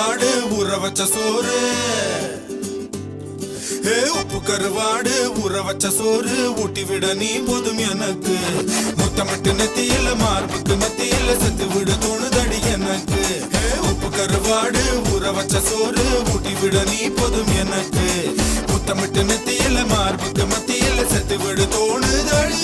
கருவாடு ஊற வச்ச சோறு உப்பு கருவாடு ஊற வச்ச சோறு ஊட்டி விட நீ போதும் எனக்கு முத்தமிட்டு நெத்தியில மார்புக்கு நெத்தியில செத்து விட தோணுதடி எனக்கு உப்பு கருவாடு ஊற வச்ச சோறு ஊட்டி விட நீ போதும் எனக்கு முத்தமிட்டு நெத்தியில மார்புக்கு மத்தியில செத்து விட தோணுதடி